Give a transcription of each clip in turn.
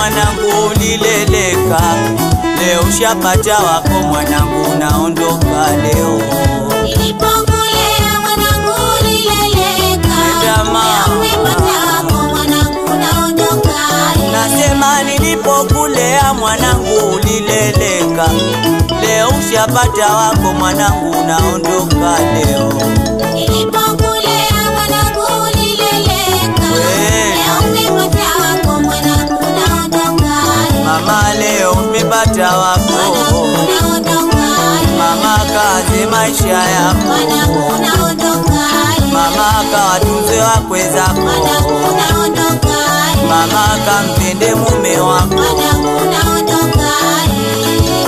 mwanangu ulileleka, leo ushapata wako mwanangu unaondoka leo. Nilipokulea mwanangu ulileleka, leo umepata wako mwanangu unaondoka leo. Nasema nilipokulea mwanangu ulileleka, leo ushapata wako mwanangu unaondoka leo. Nilipokulea mwanangu ulileleka, leo umepata wako mwanangu unaondoka leo. Mama leo umepata wako unaondoka leo. Mama kaze maisha yako Mwanangu unaondoka leo. Mama kawatunze wakwe zako unaondoka leo. Mama kampende mume wako Mwanangu unaondoka leo.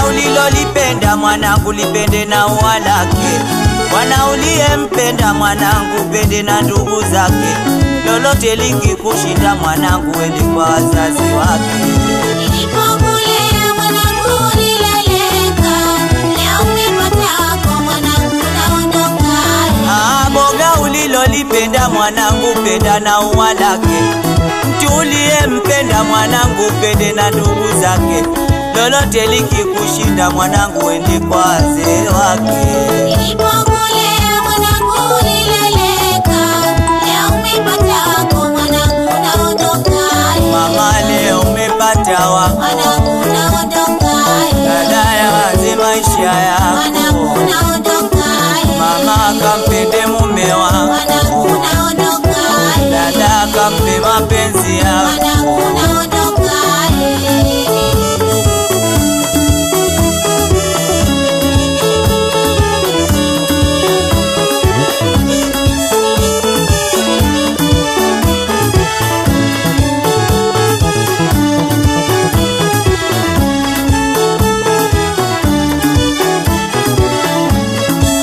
ulilolipenda mwanangu lipende na ua lake. Mwana uliyempenda mwanangu pende na ndugu zake. Lolote likikushinda mwanangu ende kwa wazazi wake. Nilipokulea mwanangu ulileleka, leo umepata wako mwanangu unaondoka leo. Boga ulilolipenda mwanangu penda na ua lake. Mtu uliyempenda mwanangu pende na ndugu zake. Lolote likikushinda mwanangu ende kwa wazee wake. Nilipokulea mwanangu ulileleka, leo umepata wako mwanangu unaondoka leo. Mama leo umepata wako Mwanangu unaondoka leo. dada ya wazi maisha yako. Mwanangu unaondoka leo. Mama kampende mume wako. Mwanangu unaondoka leo. Dada kampe mapenzi yako. Mwanangu unaondoka leo.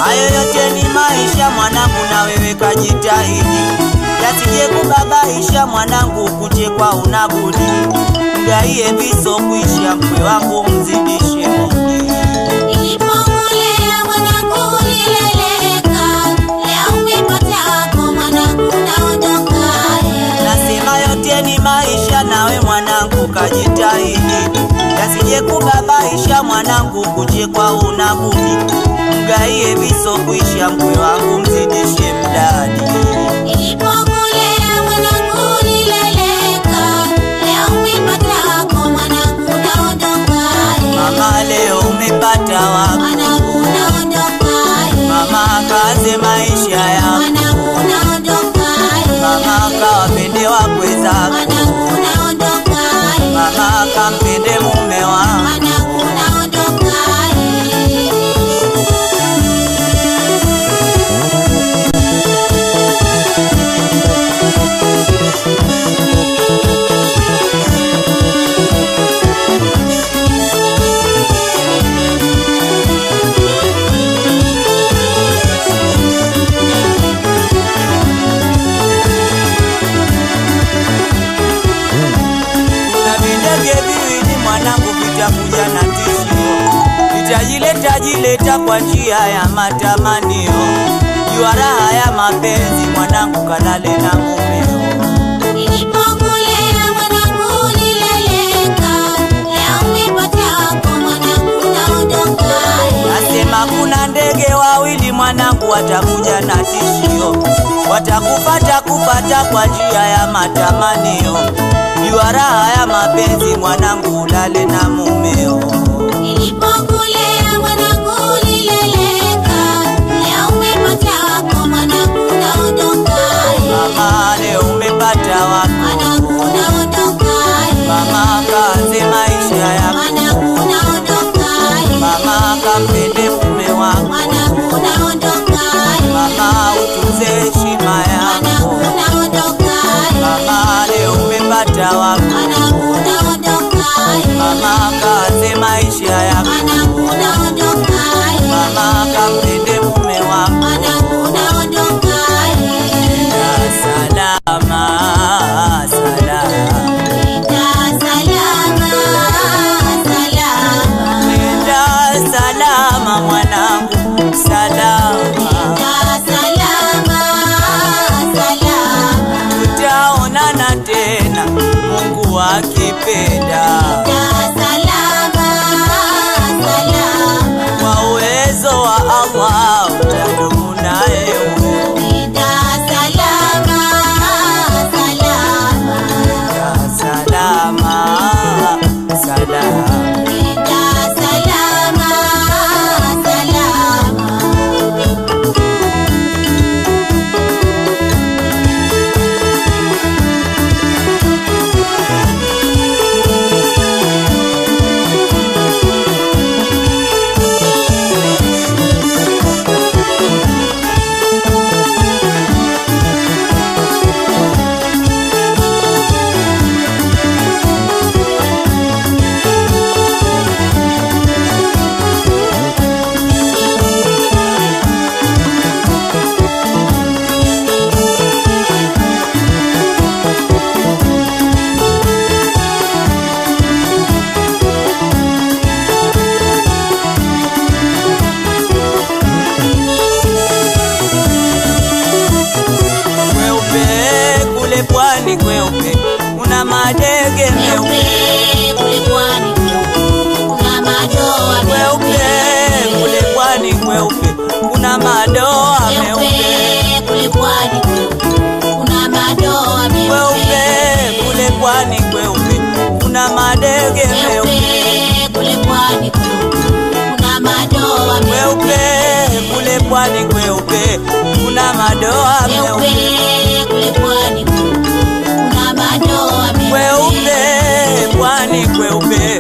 Hayo yote ni maisha mwanangu na wewe kajitahidi. Yasije kubabaisha mwanangu kuchekwa unabudi. Mgaie viso kuisha mkwe wako mzidishe Mungu. Nilipokulea mwanangu ulileleka, leo umepata wako mwanangu unaondoka leo. Nasema yote ni maisha nawe mwanangu kajitahidi. Yasije kubabaisha mwanangu kuchekwa unabudi. Mgaie viso kuisha mkwe wangu mzidishe mdadi. Nilipokulea mwanangu ulileleka, leo umepata wako mwanangu unaondoka leo. Mama leo umepata wako Mwanangu unaondoka leo. Mama kaze maisha yako. Mwanangu unaondoka leo. Mama kawapende wakwe zako. Mwanangu unaondoka leo. Mama kampende mume wako. Mwanangu unaondoka leo. Na videge viwili mwanangu vitakuja na tishio. Vitajileta kwa njia ya matamanio. Jua raha ya mapenzi mwanangu kalale na mumeo. Nilipokulea mwanangu ulileleka, leo umepata wako mwanangu unaondoka leo. Nasema kuna ndege wawili mwanangu watakuja na tishio. Watakupata kwa njia ya matamanio. Jua raha ya mapenzi mwanangu ulale na mumeo. Nilipokulea mwanangu ulileleka, leo umepata wako mwanangu unaondoka leo. Mama leo umepata wako Mwanangu unaondoka leo. Mama kaze maisha yako. Mwanangu unaondoka leo. Mama kampende mume wako. Mwanangu unaondoka leo. Mama utunze heshima yako. Mwanangu unaondoka leo. Mama leo umepata wako. Mwanangu unaondoka leo. Mama kaze maisha yako. Mwanangu salama. Nenda salama, salama. Pwani kweupe kuna madege meupe, kule pwani kuna madoa kweupe kule pwani kweupe kuna madoa meupe, kule pwani kuna madoa kweupe kule pwani kweupe kuna madege meupe, kule pwani kuna madoa kweupe kule pwani kweupe kuna madoa meupe, kule pwani kuna madoa kweupe pwani kweupe